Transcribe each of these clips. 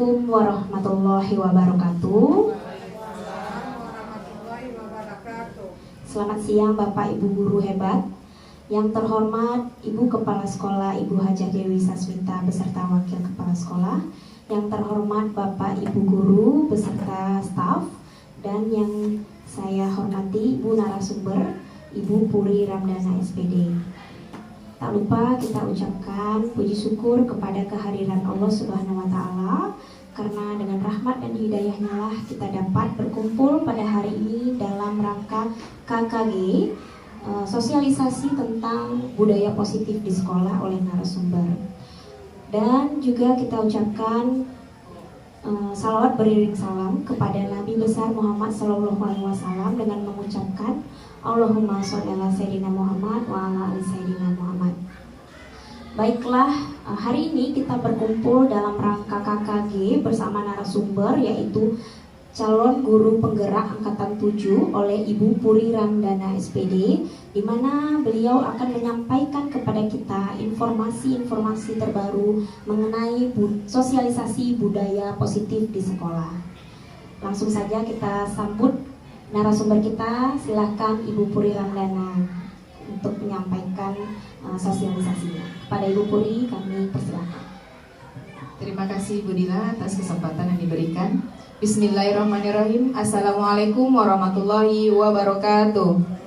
Assalamualaikum warahmatullahi wabarakatuh. Selamat siang Bapak Ibu guru hebat. Yang terhormat Ibu Kepala Sekolah Ibu Hajah Dewi Sasmita beserta Wakil Kepala Sekolah. Yang terhormat Bapak Ibu guru beserta staf. Dan yang saya hormati Ibu narasumber Ibu Puri Ramdana SPD. Tak lupa kita ucapkan puji syukur kepada kehadiran Allah Subhanahu wa Ta'ala, karena dengan rahmat dan hidayahnya lah kita dapat berkumpul pada hari ini dalam rangka KKG, sosialisasi tentang budaya positif di sekolah oleh narasumber. Dan juga kita ucapkan salawat beriring salam kepada Nabi besar Muhammad SAW dengan mengucapkan Allahumma sholli ala Sayyidina Muhammad wa ala ali Sayyidina Muhammad. Baiklah, hari ini kita berkumpul dalam rangka KKG bersama narasumber yaitu calon guru penggerak angkatan 7 oleh Ibu Puri Ramdana SPD, di mana beliau akan menyampaikan kepada kita informasi-informasi terbaru mengenai sosialisasi budaya positif di sekolah. Langsung saja kita sambut narasumber kita. Silakan Ibu Puri Ramdana untuk menyampaikan sosialisasinya. Kepada Ibu Puri kami persilakan. Terima kasih Bu Dila atas kesempatan yang diberikan. Bismillahirrahmanirrahim. Assalamualaikum warahmatullahi wabarakatuh.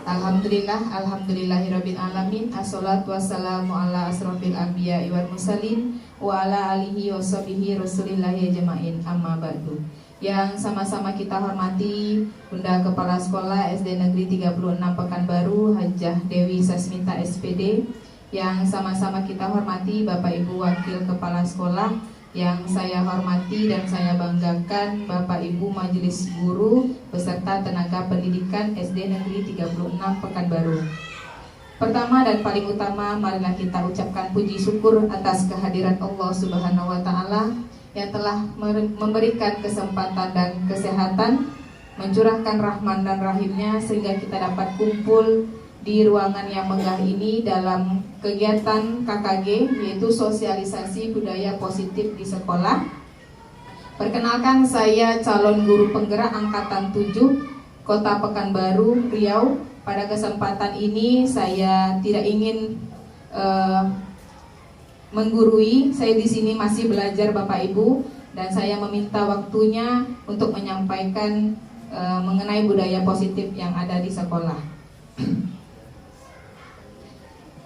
Alhamdulillahirabbil alamin. Assalatu wassalamu ala asrofil anbiya'i wal mursalin wa ala alihi washabihi rasulillahi ajmain. Amma ba'du. Yang sama-sama kita hormati Bunda Kepala Sekolah SD Negeri 36 Pekanbaru Hajah Dewi Sasmita SPD. Yang sama-sama kita hormati Bapak Ibu Wakil Kepala Sekolah. Yang saya hormati dan saya banggakan Bapak Ibu Majelis Guru beserta tenaga pendidikan SD Negeri 36 Pekanbaru. Pertama dan paling utama, marilah kita ucapkan puji syukur atas kehadiran Allah Subhanahu wa Ta'ala yang telah memberikan kesempatan dan kesehatan, mencurahkan rahman dan rahimnya sehingga kita dapat kumpul di ruangan yang megah ini dalam kegiatan KKG, yaitu sosialisasi budaya positif di sekolah. Perkenalkan, saya calon guru penggerak angkatan 7 Kota Pekanbaru, Riau. Pada kesempatan ini saya tidak ingin menggurui, saya di sini masih belajar Bapak Ibu, dan saya meminta waktunya untuk menyampaikan mengenai budaya positif yang ada di sekolah.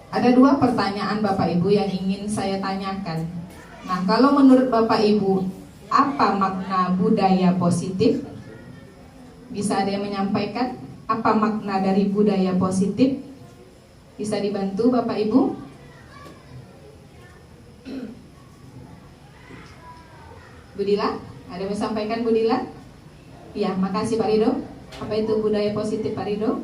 Ada dua pertanyaan Bapak Ibu yang ingin saya tanyakan. Nah, kalau menurut Bapak Ibu, apa makna budaya positif? Bisa ada yang menyampaikan apa makna dari budaya positif? Bisa dibantu Bapak Ibu? Bu Dila, ada yang menyampaikan Bu Dila? Ya, makasih Pak Rido. Apa itu budaya positif Pak Rido?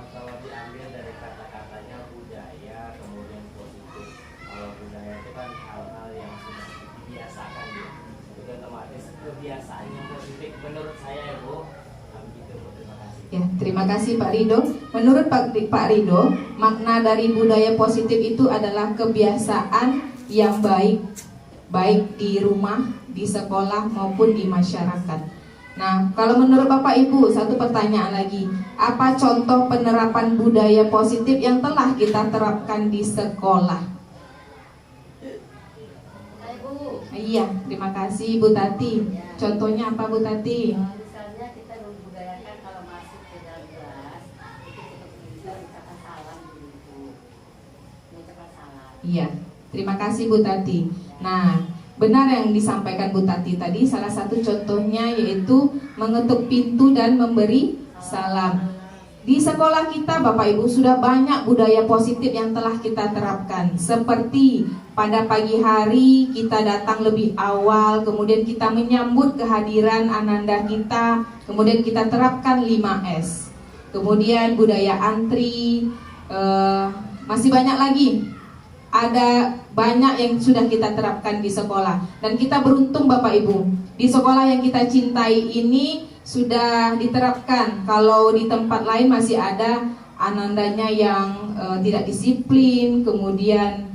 Kalau diambil dari kata-katanya budaya, kemudian positif. Kalau budaya itu kan hal-hal yang sudah dibiasakan ya. Jadi otomatis kebiasaan yang positif menurut saya ya Bu. Begitu Bu, terima kasih. Ya, terima kasih Pak Rido. Menurut Pak Rido, makna dari budaya positif itu adalah kebiasaan yang baik di rumah, di sekolah maupun di masyarakat. Nah, kalau menurut Bapak Ibu, satu pertanyaan lagi, apa contoh penerapan budaya positif yang telah kita terapkan di sekolah? Iya, terima kasih Bu Tati. Contohnya apa Bu Tati? Misalnya kita membudayakan kalau masuk ke dalam kelas itu kita bisa ucapkan salam dulu, mengucapkan salam. Iya, terima kasih Bu Tati. Nah, benar yang disampaikan Bu Tati tadi, salah satu contohnya yaitu mengetuk pintu dan memberi salam. Di sekolah kita Bapak Ibu sudah banyak budaya positif yang telah kita terapkan. Seperti pada pagi hari kita datang lebih awal, kemudian kita menyambut kehadiran ananda kita, kemudian kita terapkan 5S. Kemudian budaya antri, masih banyak lagi. Ada banyak yang sudah kita terapkan di sekolah. Dan kita beruntung Bapak Ibu, di sekolah yang kita cintai ini sudah diterapkan. Kalau di tempat lain masih ada anandanya yang tidak disiplin, kemudian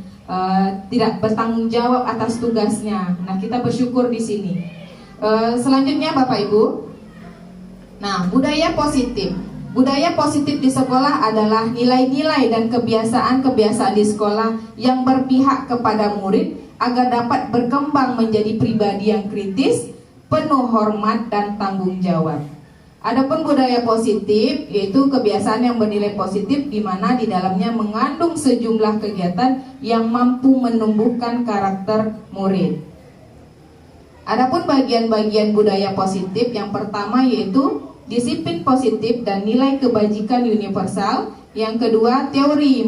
tidak bertanggung jawab atas tugasnya. Nah, kita bersyukur di sini. Selanjutnya Bapak Ibu. Nah, budaya positif. Budaya positif di sekolah adalah nilai-nilai dan kebiasaan-kebiasaan di sekolah yang berpihak kepada murid agar dapat berkembang menjadi pribadi yang kritis, penuh hormat dan tanggung jawab. Adapun budaya positif yaitu kebiasaan yang bernilai positif di mana di dalamnya mengandung sejumlah kegiatan yang mampu menumbuhkan karakter murid. Adapun bagian-bagian budaya positif yang pertama yaitu disiplin positif dan nilai kebajikan universal. Yang kedua, teori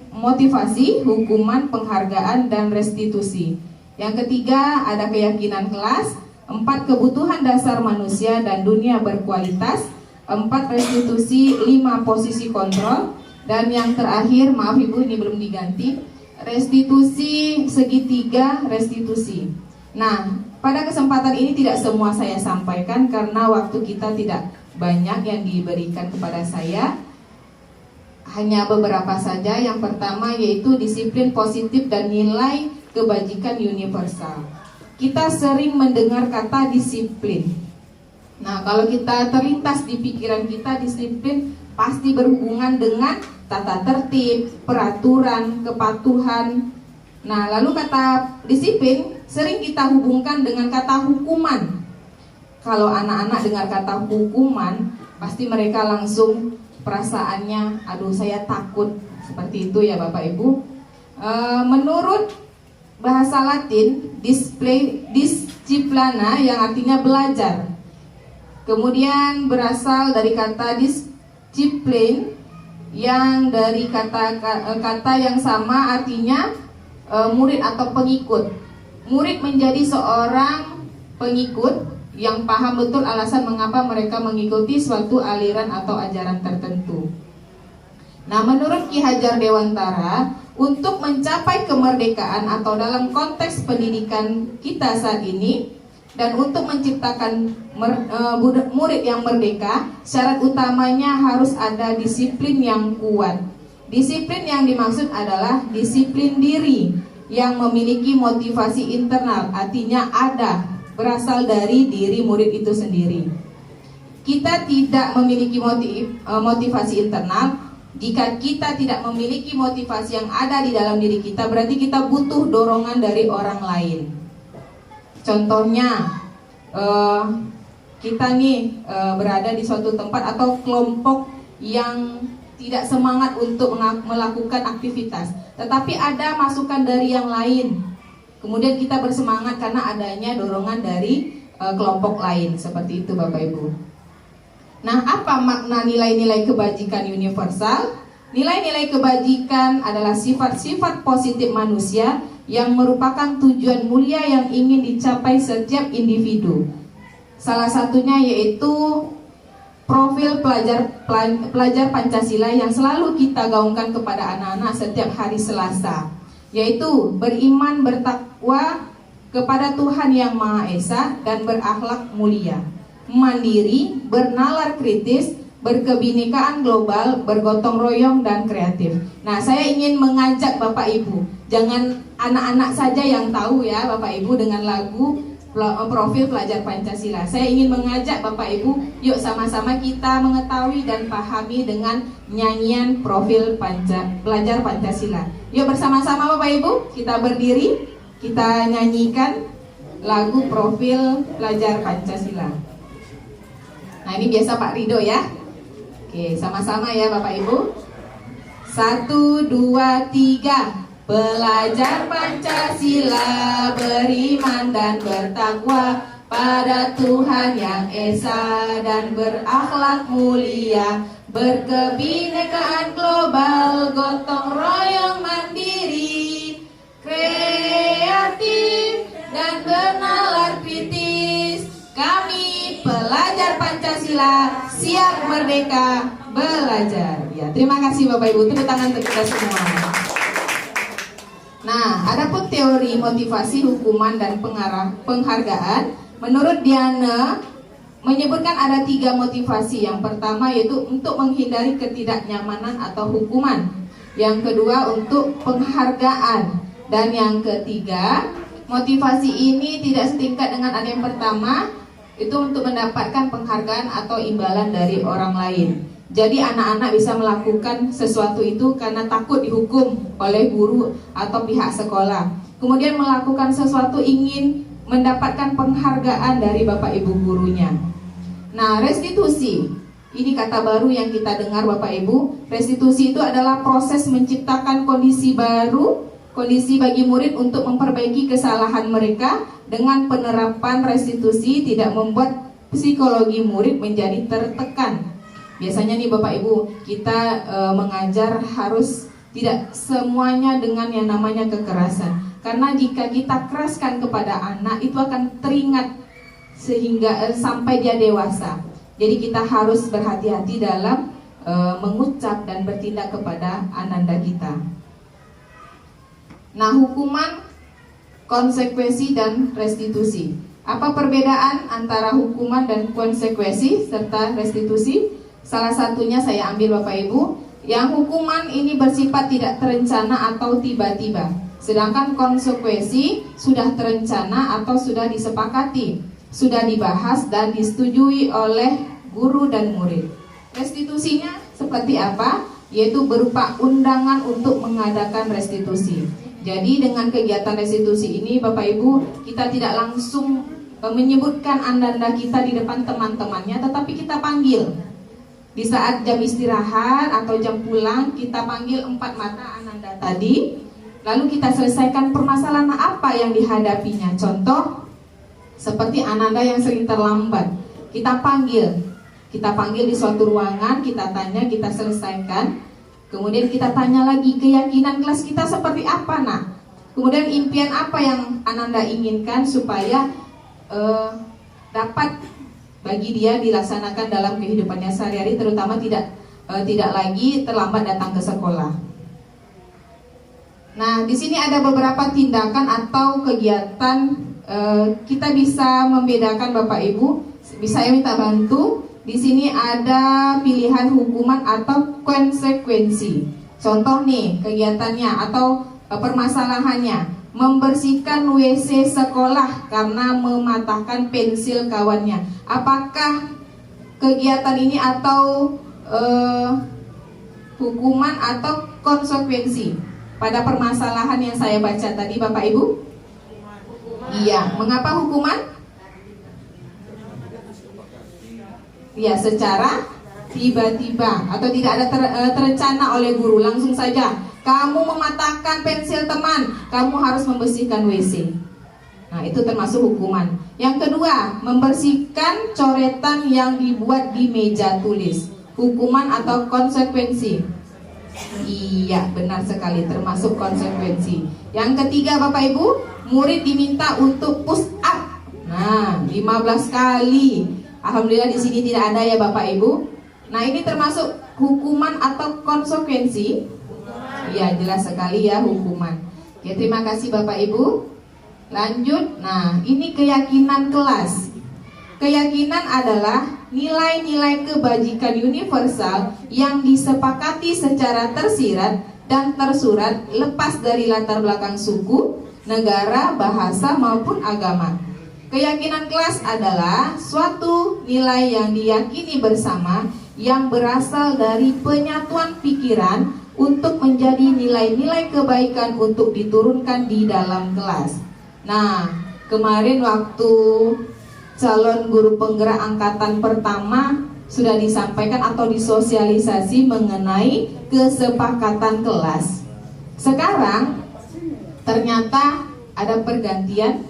motivasi, hukuman, penghargaan, dan restitusi. Yang ketiga, ada keyakinan kelas. 4, kebutuhan dasar manusia dan dunia berkualitas. 4, restitusi. 5, posisi kontrol. Dan yang terakhir, maaf Ibu ini belum diganti, restitusi segitiga restitusi. Nah, pada kesempatan ini tidak semua saya sampaikan karena waktu kita tidak banyak yang diberikan kepada saya. Hanya beberapa saja. Yang pertama yaitu disiplin positif dan nilai kebajikan universal. Kita sering mendengar kata disiplin. Nah, kalau kita terlintas di pikiran kita, disiplin pasti berhubungan dengan tata tertib, peraturan, kepatuhan. Nah, lalu kata disiplin sering kita hubungkan dengan kata hukuman. Kalau anak-anak dengar kata hukuman, pasti mereka langsung perasaannya, aduh saya takut. Seperti itu ya Bapak Ibu. Menurut bahasa Latin, disciplina yang artinya belajar. Kemudian berasal dari kata disiplin yang dari kata yang sama artinya murid atau pengikut. Murid menjadi seorang pengikut yang paham betul alasan mengapa mereka mengikuti suatu aliran atau ajaran tertentu. Nah, menurut Ki Hajar Dewantara, untuk mencapai kemerdekaan atau dalam konteks pendidikan kita saat ini dan untuk menciptakan murid yang merdeka, syarat utamanya harus ada disiplin yang kuat. Disiplin yang dimaksud adalah disiplin diri yang memiliki motivasi internal, artinya berasal dari diri murid itu sendiri. Kita tidak memiliki motivasi internal. Jika kita tidak memiliki motivasi yang ada di dalam diri kita, berarti kita butuh dorongan dari orang lain. Contohnya, kita nih berada di suatu tempat atau kelompok yang tidak semangat untuk melakukan aktivitas, tetapi ada masukan dari yang lain. Kemudian kita bersemangat karena adanya dorongan dari kelompok lain. Seperti itu Bapak Ibu. Nah, apa makna nilai-nilai kebajikan universal? Nilai-nilai kebajikan adalah sifat-sifat positif manusia yang merupakan tujuan mulia yang ingin dicapai setiap individu. Salah satunya yaitu profil pelajar Pancasila yang selalu kita gaungkan kepada anak-anak setiap hari Selasa, yaitu beriman, bertakwa kepada Tuhan Yang Maha Esa dan berakhlak mulia, mandiri, bernalar kritis, berkebinekaan global, bergotong royong dan kreatif. Nah, saya ingin mengajak Bapak Ibu, jangan anak-anak saja yang tahu ya Bapak Ibu dengan lagu profil pelajar Pancasila. Saya ingin mengajak Bapak Ibu, yuk sama-sama kita mengetahui dan pahami dengan nyanyian profil pelajar Pancasila. Yuk bersama-sama Bapak Ibu, kita berdiri, kita nyanyikan lagu profil pelajar Pancasila. Nah, ini biasa Pak Rido ya. Oke, sama-sama ya Bapak Ibu. 1, 2, 3. Pelajar Pancasila beriman dan bertakwa pada Tuhan Yang Esa dan berakhlak mulia, berkebinekaan global, gotong royong mandiri, kreatif dan bernalar kritis. Kami pelajar Pancasila siap merdeka belajar. Ya, terima kasih Bapak Ibu. Tepuk tangan untuk kita semua. Nah, adapun teori motivasi, hukuman, dan penghargaan, menurut Diana menyebutkan ada 3 motivasi. Yang pertama yaitu untuk menghindari ketidaknyamanan atau hukuman. Yang kedua untuk penghargaan. Dan yang ketiga, motivasi ini tidak setingkat dengan ada yang pertama, itu untuk mendapatkan penghargaan atau imbalan dari orang lain. Jadi anak-anak bisa melakukan sesuatu itu karena takut dihukum oleh guru atau pihak sekolah. Kemudian melakukan sesuatu ingin mendapatkan penghargaan dari bapak ibu gurunya. Nah, restitusi, ini kata baru yang kita dengar bapak ibu. Restitusi itu adalah proses menciptakan kondisi baru, kondisi bagi murid untuk memperbaiki kesalahan mereka. Dengan penerapan restitusi tidak membuat psikologi murid menjadi tertekan. Biasanya nih Bapak Ibu, kita mengajar harus tidak semuanya dengan yang namanya kekerasan. Karena jika kita keraskan kepada anak, itu akan teringat sehingga sampai dia dewasa. Jadi kita harus berhati-hati dalam mengucap dan bertindak kepada ananda kita. Nah, hukuman, konsekuensi, dan restitusi. Apa perbedaan antara hukuman dan konsekuensi serta restitusi? Salah satunya saya ambil Bapak Ibu, yang hukuman ini bersifat tidak terencana atau tiba-tiba. Sedangkan konsekuensi sudah terencana atau sudah disepakati, sudah dibahas dan disetujui oleh guru dan murid. Restitusinya seperti apa? Yaitu berupa undangan untuk mengadakan restitusi. Jadi dengan kegiatan restitusi ini Bapak Ibu, kita tidak langsung menyebutkan ananda kita di depan teman-temannya, tetapi kita panggil. Di saat jam istirahat atau jam pulang, kita panggil 4 mata ananda tadi, lalu kita selesaikan permasalahan apa yang dihadapinya. Contoh, seperti ananda yang sering terlambat, kita panggil di suatu ruangan, kita tanya, kita selesaikan. Kemudian kita tanya lagi, keyakinan kelas kita seperti apa nak? Kemudian impian apa yang ananda inginkan supaya dapat bagi dia dilaksanakan dalam kehidupannya sehari-hari, terutama tidak lagi terlambat datang ke sekolah. Nah, di sini ada beberapa tindakan atau kegiatan kita bisa membedakan Bapak Ibu. Bisa saya minta bantu? Di sini ada pilihan hukuman atau konsekuensi. Contoh nih kegiatannya atau permasalahannya, membersihkan WC sekolah karena mematahkan pensil kawannya. Apakah kegiatan ini atau hukuman atau konsekuensi pada permasalahan yang saya baca tadi Bapak Ibu? Iya, mengapa hukuman? Ya, secara tiba-tiba atau tidak ada terencana oleh guru, langsung saja kamu mematahkan pensil teman, kamu harus membersihkan WC. Nah, itu termasuk hukuman. Yang kedua, membersihkan coretan yang dibuat di meja tulis. Hukuman atau konsekuensi? Iya, benar sekali, termasuk konsekuensi. Yang ketiga Bapak Ibu, murid diminta untuk push up. Nah, 15 kali. Alhamdulillah di sini tidak ada ya Bapak Ibu. Nah, ini termasuk hukuman atau konsekuensi? Iya, jelas sekali ya, hukuman. Oke, terima kasih Bapak Ibu. Lanjut. Nah, ini keyakinan kelas. Keyakinan adalah nilai-nilai kebajikan universal yang disepakati secara tersirat dan tersurat lepas dari latar belakang suku, negara, bahasa maupun agama. Keyakinan kelas adalah suatu nilai yang diyakini bersama yang berasal dari penyatuan pikiran untuk menjadi nilai-nilai kebaikan untuk diturunkan di dalam kelas. Nah, kemarin waktu calon guru penggerak angkatan pertama sudah disampaikan atau disosialisasi mengenai kesepakatan kelas. Sekarang ternyata ada pergantian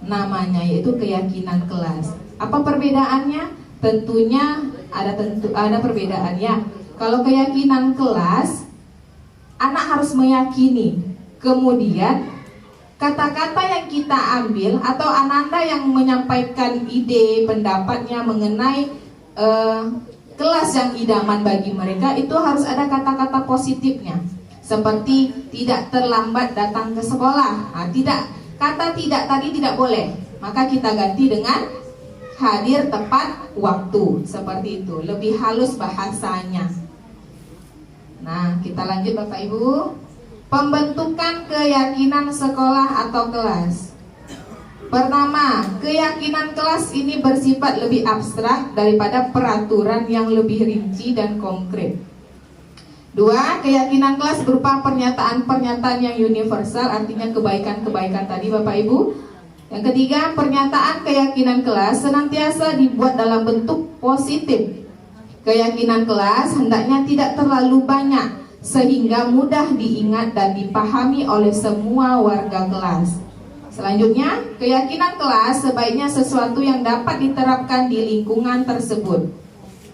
namanya, yaitu keyakinan kelas. Apa perbedaannya? Tentunya ada perbedaannya. Kalau keyakinan kelas, anak harus meyakini. Kemudian kata-kata yang kita ambil atau ananda yang menyampaikan ide pendapatnya mengenai kelas yang idaman bagi mereka, itu harus ada kata-kata positifnya. Seperti tidak terlambat datang ke sekolah. Nah, kata tidak tadi tidak boleh, maka kita ganti dengan hadir tepat waktu. Seperti itu, lebih halus bahasanya. Nah, kita lanjut Bapak Ibu. Pembentukan keyakinan sekolah atau kelas. Pertama, keyakinan kelas ini bersifat lebih abstrak daripada peraturan yang lebih rinci dan konkret. Dua, keyakinan kelas berupa pernyataan-pernyataan yang universal, artinya kebaikan-kebaikan tadi Bapak Ibu. Yang ketiga, pernyataan keyakinan kelas senantiasa dibuat dalam bentuk positif. Keyakinan kelas hendaknya tidak terlalu banyak sehingga mudah diingat dan dipahami oleh semua warga kelas. Selanjutnya, keyakinan kelas sebaiknya sesuatu yang dapat diterapkan di lingkungan tersebut.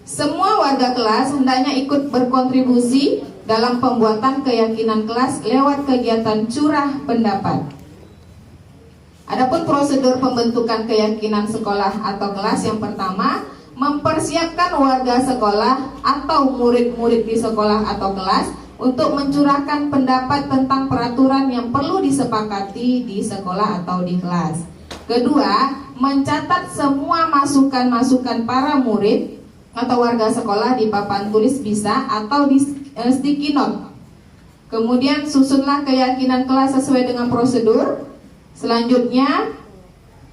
Semua warga kelas hendaknya ikut berkontribusi dalam pembuatan keyakinan kelas lewat kegiatan curah pendapat. Adapun prosedur pembentukan keyakinan sekolah atau kelas, yang pertama, mempersiapkan warga sekolah atau murid-murid di sekolah atau kelas untuk mencurahkan pendapat tentang peraturan yang perlu disepakati di sekolah atau di kelas. Kedua, mencatat semua masukan-masukan para murid atau warga sekolah di papan tulis bisa atau di sticky note. Kemudian susunlah keyakinan kelas sesuai dengan prosedur. Selanjutnya,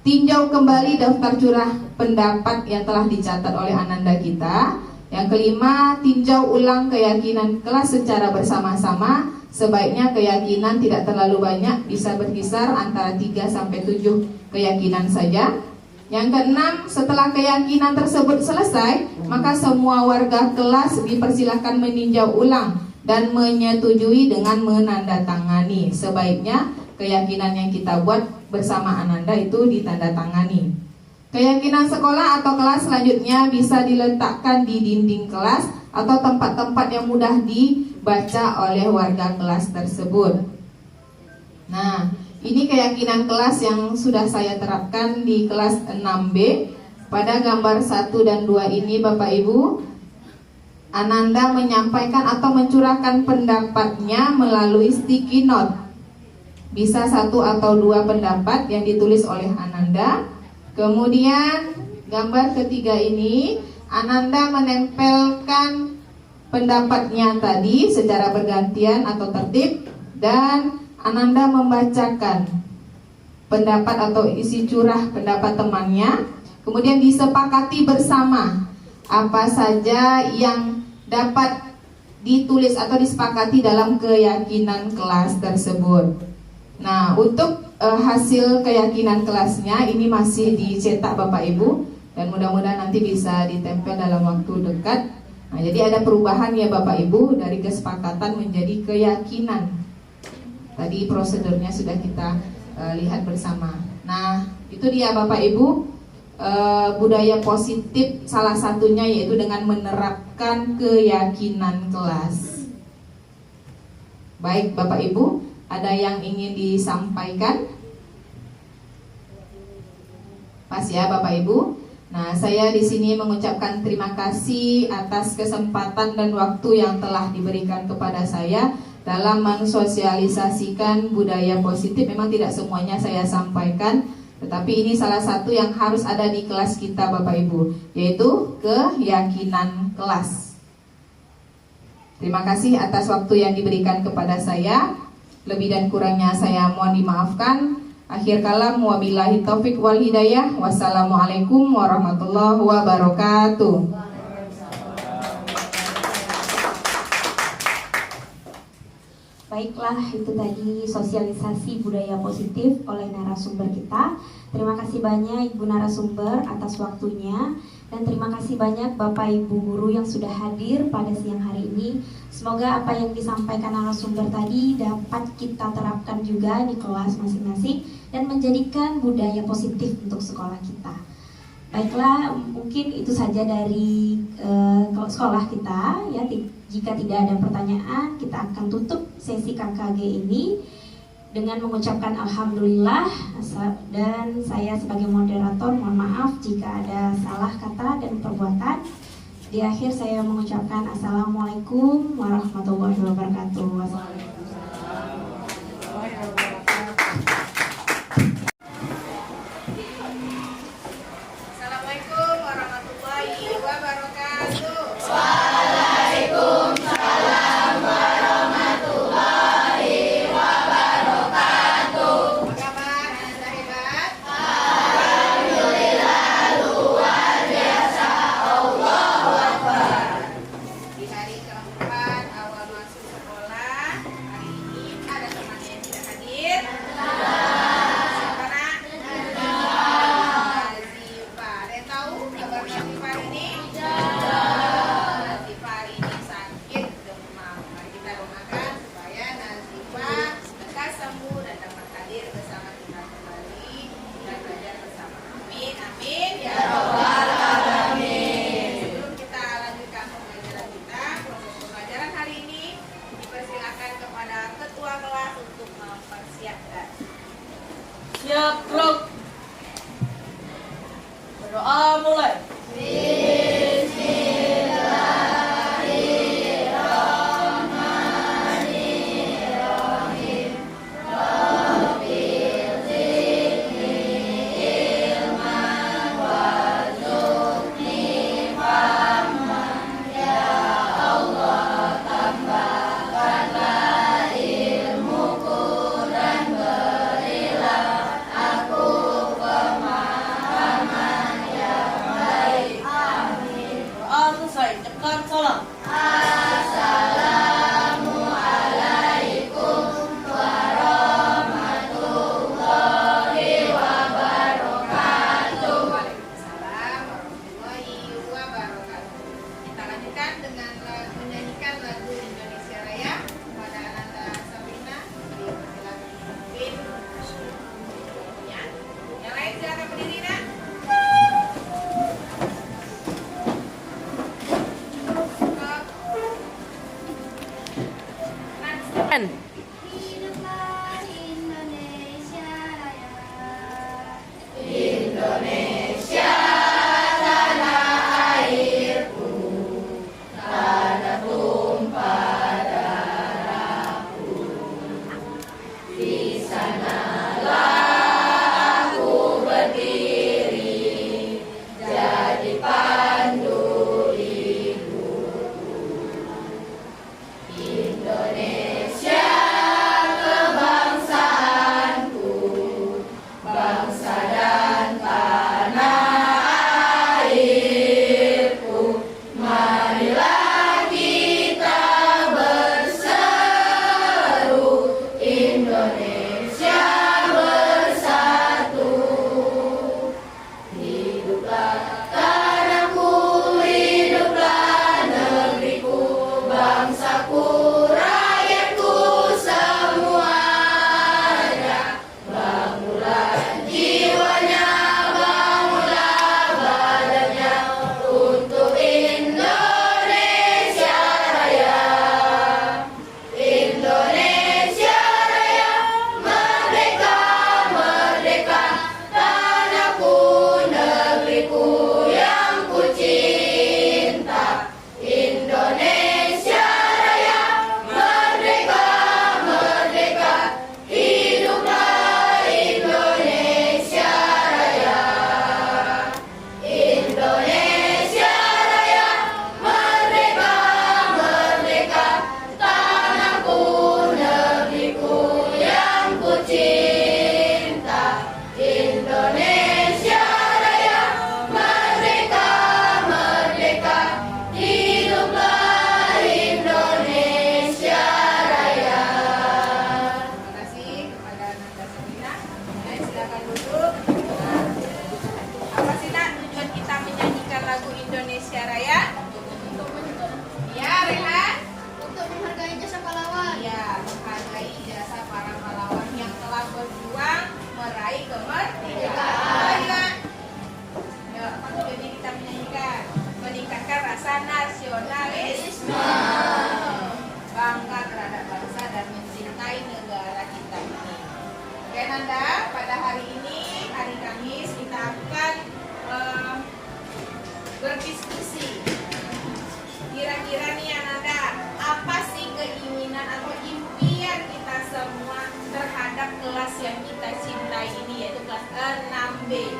tinjau kembali daftar curah pendapat yang telah dicatat oleh Ananda kita. Yang kelima, tinjau ulang keyakinan kelas secara bersama-sama. Sebaiknya keyakinan tidak terlalu banyak, bisa berkisar antara 3 sampai 7 keyakinan saja. Yang keenam, setelah keyakinan tersebut selesai, maka semua warga kelas dipersilahkan meninjau ulang dan menyetujui dengan menandatangani. Sebaiknya keyakinan yang kita buat bersama Ananda itu ditandatangani. Keyakinan sekolah atau kelas selanjutnya bisa diletakkan di dinding kelas atau tempat-tempat yang mudah dibaca oleh warga kelas tersebut. Nah, ini keyakinan kelas yang sudah saya terapkan di kelas 6B. Pada gambar 1 dan 2 ini Bapak Ibu, Ananda menyampaikan atau mencurahkan pendapatnya melalui sticky note. Bisa 1 atau 2 pendapat yang ditulis oleh Ananda. Kemudian gambar ketiga ini, Ananda menempelkan pendapatnya tadi secara bergantian atau tertib, dan Ananda membacakan pendapat atau isi curah pendapat temannya. Kemudian disepakati bersama apa saja yang dapat ditulis atau disepakati dalam keyakinan kelas tersebut. Nah, untuk hasil keyakinan kelasnya ini masih dicetak Bapak Ibu, dan mudah-mudahan nanti bisa ditempel dalam waktu dekat. Nah, jadi ada perubahan ya Bapak Ibu, dari kesepakatan menjadi keyakinan. Tadi prosedurnya sudah kita lihat bersama. Nah, itu dia Bapak Ibu, budaya positif salah satunya yaitu dengan menerapkan keyakinan kelas. Baik Bapak Ibu, ada yang ingin disampaikan? Pas ya Bapak Ibu. Nah, saya di sini mengucapkan terima kasih atas kesempatan dan waktu yang telah diberikan kepada saya dalam mensosialisasikan budaya positif. Memang tidak semuanya saya sampaikan, tetapi ini salah satu yang harus ada di kelas kita Bapak Ibu, yaitu keyakinan kelas. Terima kasih atas waktu yang diberikan kepada saya. Lebih dan kurangnya saya mohon dimaafkan. Akhir kalam, wabillahi taufik wal hidayah. Wassalamualaikum warahmatullahi wabarakatuh. Baiklah, itu tadi sosialisasi budaya positif oleh narasumber kita. Terima kasih banyak Ibu narasumber atas waktunya, dan terima kasih banyak Bapak Ibu guru yang sudah hadir pada siang hari ini. Semoga apa yang disampaikan narasumber tadi dapat kita terapkan juga di kelas masing-masing dan menjadikan budaya positif untuk sekolah kita. Baiklah, mungkin itu saja dari sekolah kita ya. Jika tidak ada pertanyaan, kita akan tutup sesi KKG ini dengan mengucapkan alhamdulillah, dan saya sebagai moderator mohon maaf jika ada salah kata dan perbuatan. Di akhir saya mengucapkan assalamualaikum warahmatullahi wabarakatuh. Assalamualaikum warahmatullahi wabarakatuh. Waalaikumsalam warahmatullahi Siap, gerak. Berdoa mulai. Doa selesai. Cepat salam. Waalaikumsalam warahmatullahi wabarakatuh. Kita lanjutkan dengan menyanyikan lagu Indonesia Raya kepada Ananda Sabrina di persilakan mungkin ya. Yang lain silakan berdiri nak. Hiduplah Indonesia Raya. Terima kasih kepada Ananda Sabrina. Dan silakan duduk. Apa sih nak tujuan kita menyanyikan lagu Indonesia Raya? Ya, Rehan. Untuk menghargai jasa pahlawan. Ya, menghargai jasa para pahlawan yang telah berjuang meraih kemerdekaan. Ya, apa tujuannya kita menyanyikan? Meningkatkan rasa nasionalisme, bangga terhadap bangsa dan mencintai negara kita ini. Oke Nanda, pada hari ini, hari Kamis, kita akan berdiskusi. Kira-kira nih Ananda, apa sih keinginan atau impian kita semua terhadap kelas yang kita cintai ini, yaitu kelas 6B?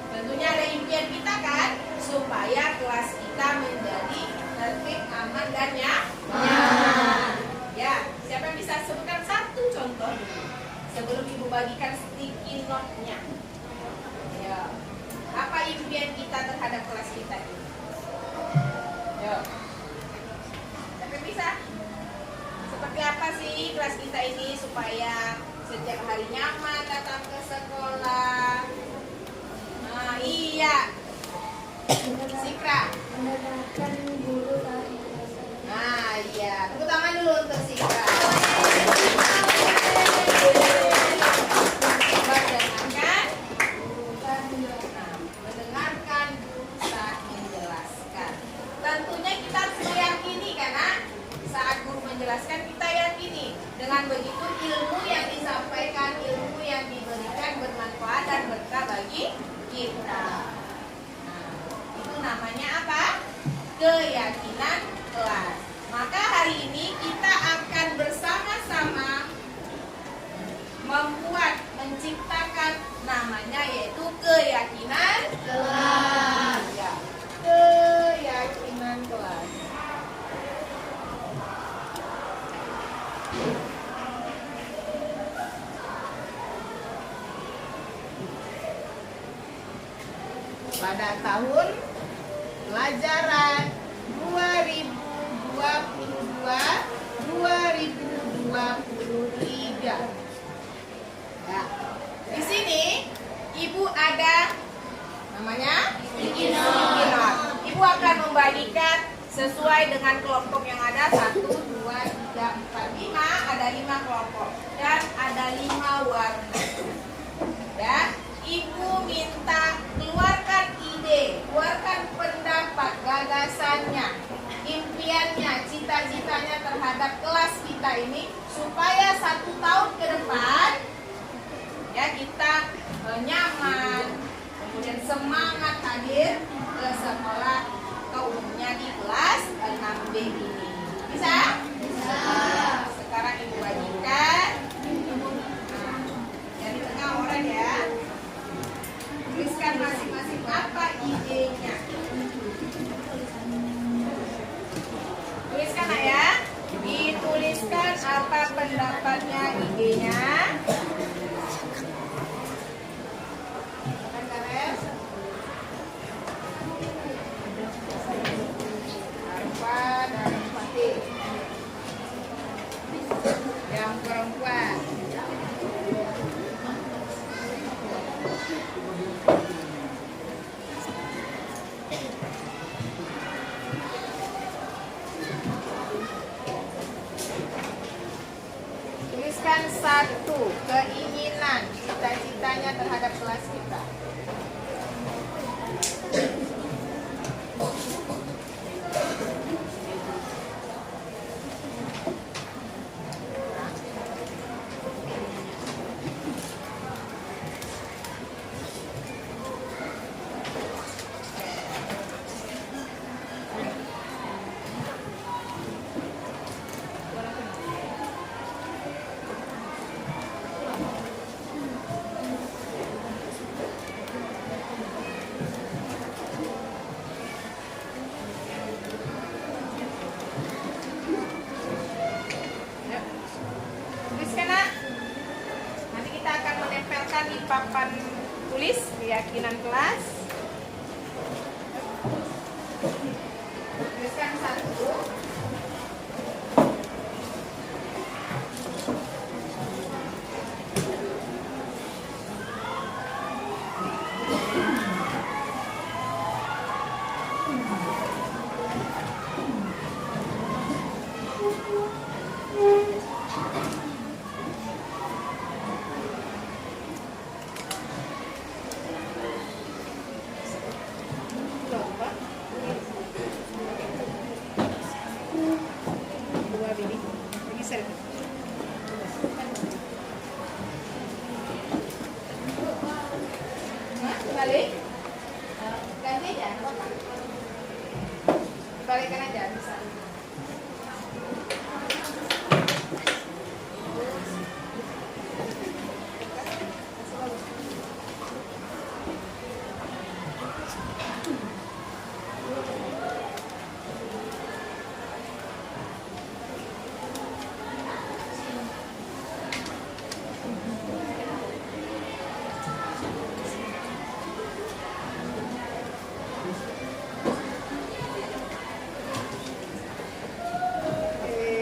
Tentunya ada impian kita kan, supaya kelas kita menjadi tertib, aman, dan nyaman. Ya, siapa yang bisa sebutkan satu contoh dulu sebelum ibu bagikan sticky note-nya? Ya, apa impian kita terhadap kelas kita ini? Ya, siapa yang bisa? Seperti apa sih kelas kita ini supaya setiap hari nyaman datang ke sekolah? Nah, iya. Sikra. Mendengarkan guru tari. Nah, iya. Tepuk tangan dulu untuk Sikra. Mendengarkan. Nah, mendengarkan guru saat menjelaskan. Tentunya kita harus meyakini karena saat menjelaskan, kita yakini dengan begitu ilmu yang disampaikan, ilmu yang diberikan pada tahun pelajaran 2022-2023. Ya. Di sini Ibu ada namanya Ikinor. Ibu akan membagikan sesuai dengan kelompok yang ada 1, 2, 3, 4, 5. Ada 5 kelompok dan ada 5 warna. Ya, Ibu minta keluarkan ide, keluarkan pendapat, gagasannya, impiannya, cita-citanya terhadap kelas kita ini supaya 1 tahun ke depan ya kita nyaman, kemudian semangat hadir ke sekolah umumnya di kelas 6B ini. Bisa? Bisa. Sekarang Ibu bagikan. Nah, yang di tengah orang ya. Tuliskan masing-masing apa idenya. Tuliskan ya. Dituliskan apa pendapatnya, idenya. Yang perempuan. Tuliskan 1 keinginan, cita-citanya terhadap kelas kita. Di papan tulis keyakinan kelas. Tuliskan 1. Balik, ganti aja, balikkan aja bisa.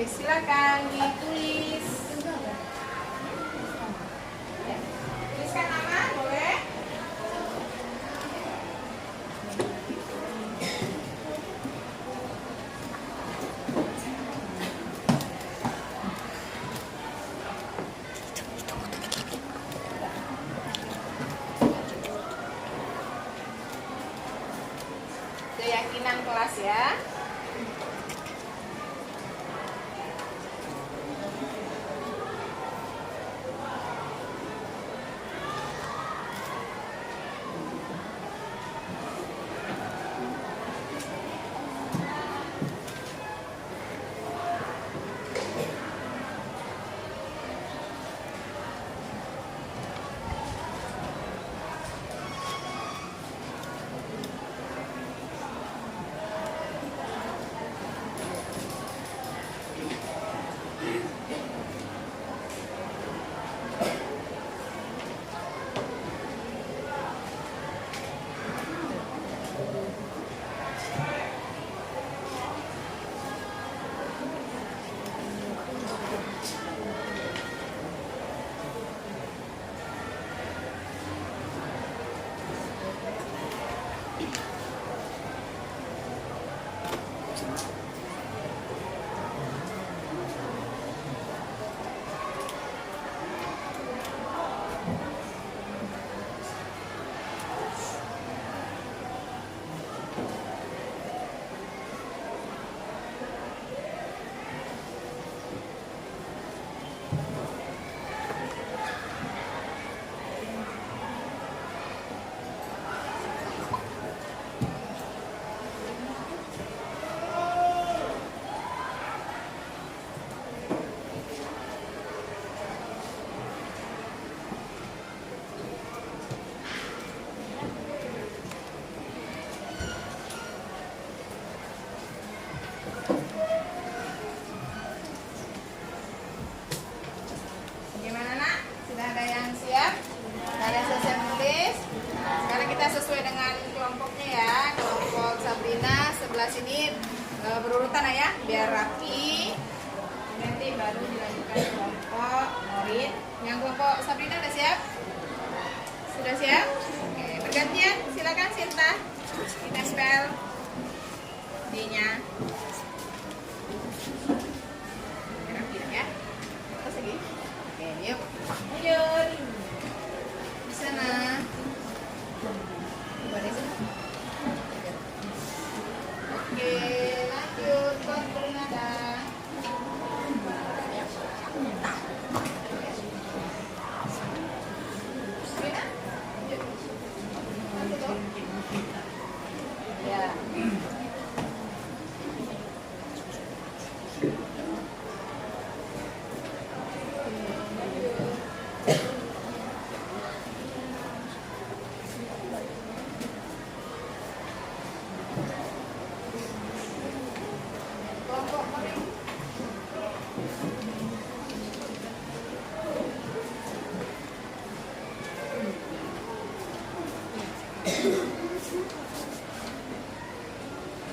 Silakan ditulis. Ya. Tuliskan nama, boleh? Keyakinan kelas ya.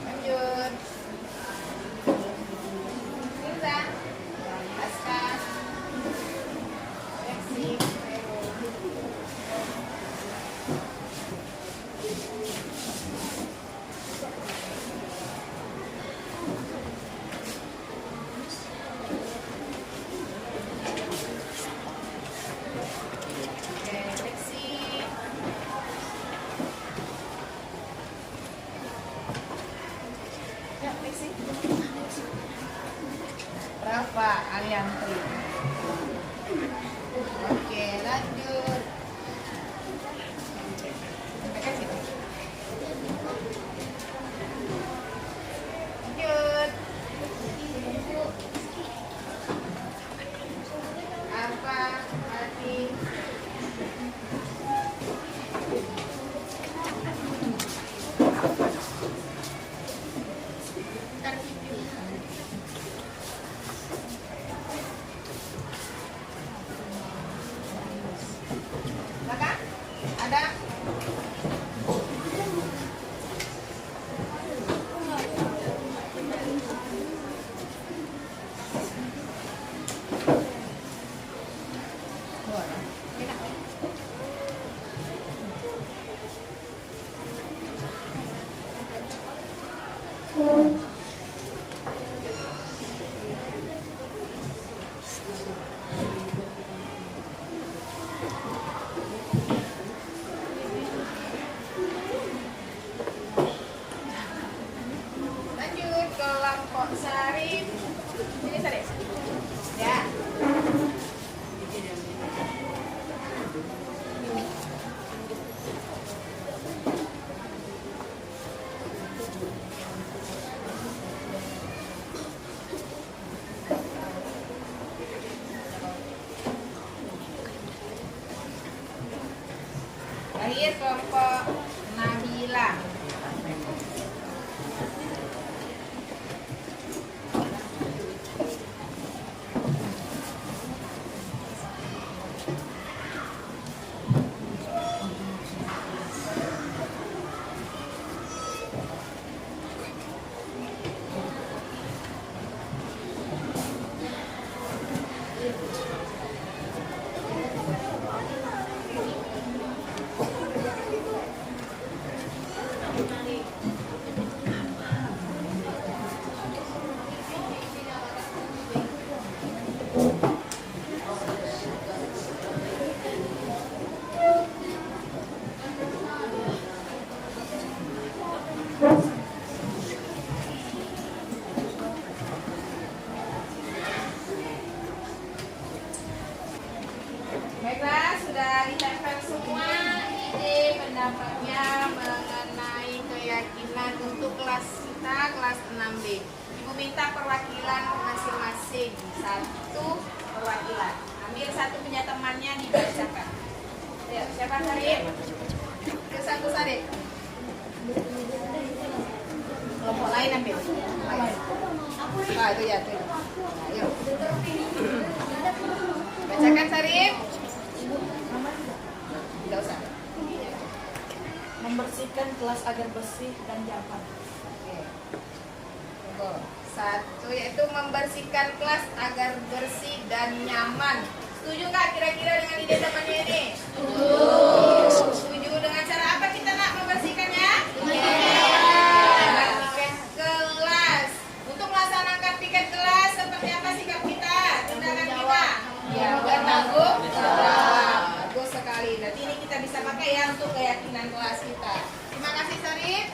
Lanjut. Mirza, Aska, Lexi, Vero. Oke, Lexi. Ya, Lexi. Berapa Aliantri? Oke, lanjut. Mereka sini. Lanjut. Apa? Hati. Belakang? Ada? Lanjut kelompok Sarif. Ini Sarif. Ya. Terakhir kelompok Nabila. Baiklah, sudah ditempel semua ide pendapatnya mengenai keyakinan untuk kelas kita, kelas 6B. Ibu minta perwakilan masing-masing, satu perwakilan. Ambil satu punya temannya dibacakan. Ayo, siapa Sarif? Ke satu Sarif. Kelompok lain ambil. Ah, itu ya, itu. Ayo. Bacakan Sarif. Tidak usah. Membersihkan kelas agar bersih dan nyaman. Oke. Tunggu. Satu yaitu membersihkan kelas agar bersih dan nyaman. Setuju nggak kira-kira dengan ide temannya ini? Setuju. Setuju dengan cara apa kita nak membersihkannya? Piket kelas. Untuk melaksanakan piket kelas seperti apa sikap kita? Tindakan kita? Ya, bertanggung jawab. Bagus sekali. Nanti ini kita bisa pakai ya untuk keyakinan kelas kita. Terima kasih Sarif.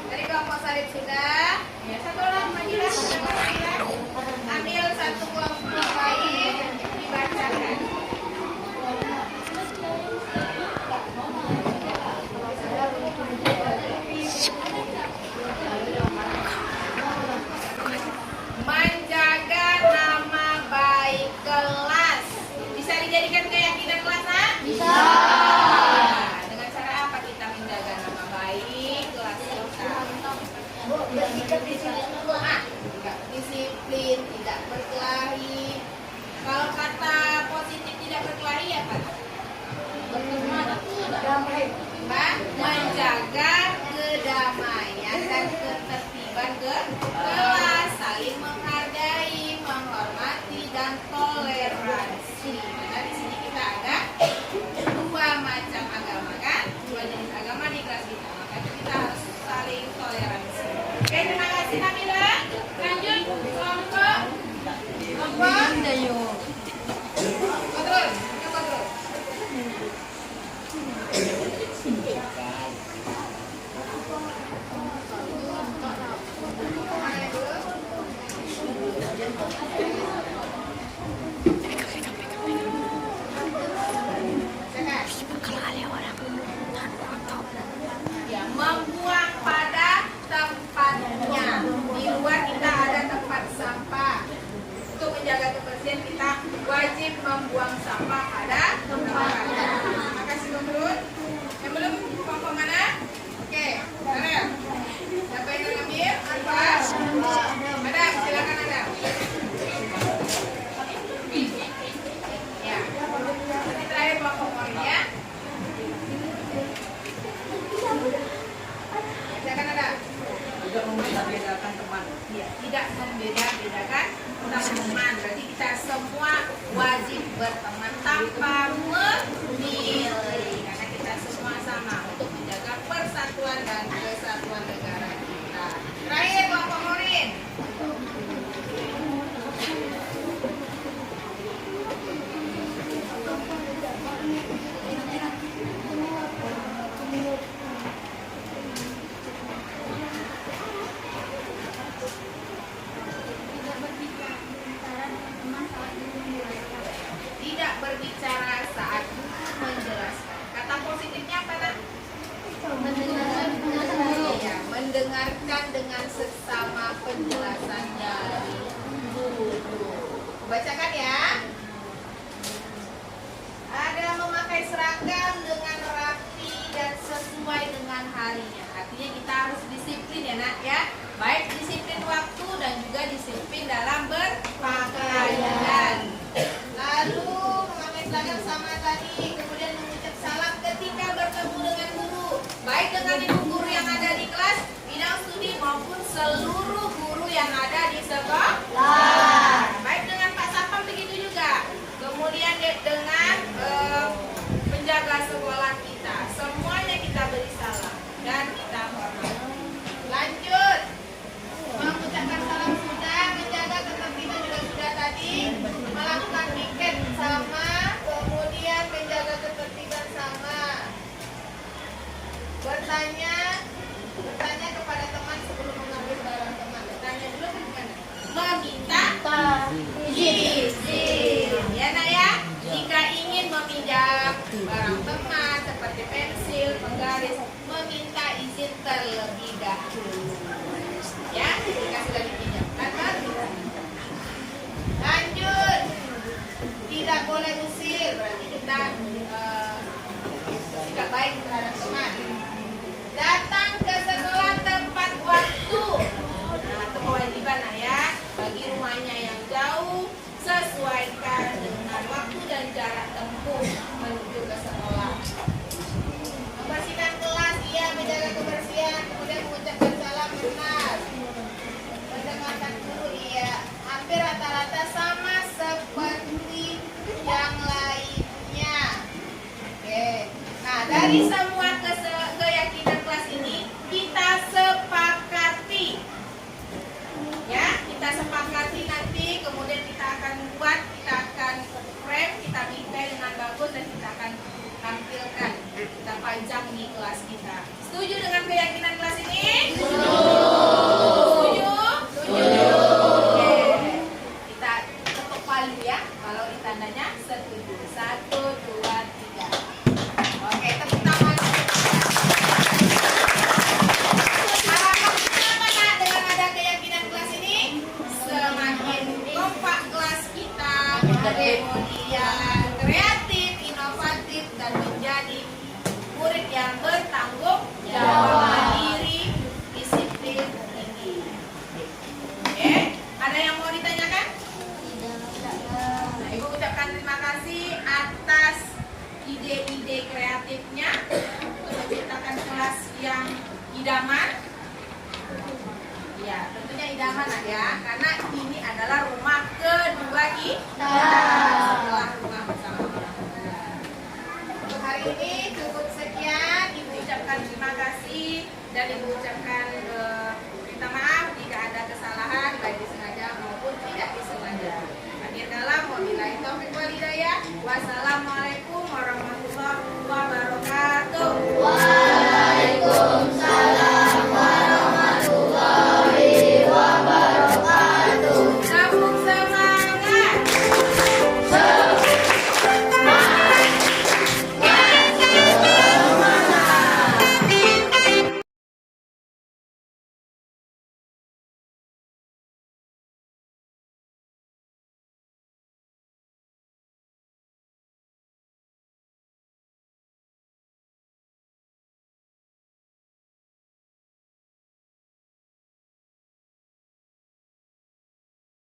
Dari kelompok Sarif sudah. Ya, satu orang Majilah. Ambil satu kelompok lain dibacakan. Menjaga nama baik kelas. Bisa dijadikan keyakinan kelas, nak? Bisa. Dengan cara apa kita menjaga nama baik kelas kita? Bersihkan tidak membeda-bedakan teman. Berarti kita semua wajib berteman tanpa memilih, karena kita semua sama untuk menjaga persatuan dan kesatuan negara kita. Terakhir, Pak Komorin. Tidak berbicara saat menjelaskan. Kata positifnya apa, Nak? Ya, mendengarkan dengan seksama penjelasan dari guru. Bacakan ya. Ada memakai seragam dengan rapi dan sesuai dengan harinya. Artinya kita harus disiplin ya, Nak ya. Baik disiplin waktu dan juga disiplin dalam berpakaian. Lalu memakai seragam sama tadi, kemudian mengucap salam ketika bertemu dengan guru, baik dengan ibu guru yang ada di kelas, bidang studi maupun seluruh guru yang ada di sekolah. Baik dengan Pak Satpam begitu juga. Kemudian dengan penjaga sekolah kita, semuanya kita beri salam dan kita hormati. Lanjut, mengucapkan salam sudah, menjaga ketertiban juga sudah tadi, melakukan piket sama, kemudian menjaga ketertiban sama, bertanya kepada teman sebelum mengambil barang teman. Bertanya dulu bagaimana? Meminta izin, ya Nak ya. Jika ingin meminjam barang teman seperti pensil, penggaris, meminta izin terlebih dahulu. Ya, jika sudah dipinjamkan baru. Lanjut, tidak boleh usir, berarti kita sikap baik terhadap teman. Datang ke sekolah tepat waktu. Nah, itu kewajiban lah ya. Bagi rumahnya yang jauh, sesuaikan dengan waktu dan jarak tempuh menuju ke sekolah. Membersihkan kelas, iya, menjaga kebersihan, kemudian mengucapkan salam benar. Mendengarkan guru, iya, hampir rata-rata sama seperti yang lainnya. Oke. Nah, dari semua keyakinan kelas ini kita sepakati. Ya, kita sepakati nanti, kemudian kita akan buat, kita akan frame, kita bingkai dengan bagus dan kita akan tampilkan, kita pajang di kelas kita. Setuju dengan keyakinan kelas ini? Setuju? Oke. Kita ketuk palu ya, kalau ditandanya setuju. 1, 2, 3. Oke, tepuk tangan. Harapan kita apa, Nak, dengan ada keyakinan kelas ini? Semakin kompak kelas kita, kemudian kreatif, inovatif, dan menjadi murid yang bertanggung jawab, mandiri, disiplin tinggi. Oke, ada yang mau ditanyakan? Nah, Ibu ucapkan terima kasih atas ide-ide kreatifnya untuk menciptakan kelas yang idaman. Ya, tentunya idaman lah ya, karena ini adalah rumah kedua kita setelah rumah bersama orang tua. Untuk hari ini cukup sekian. Ibu ucapkan terima kasih dan Ibu ucapkan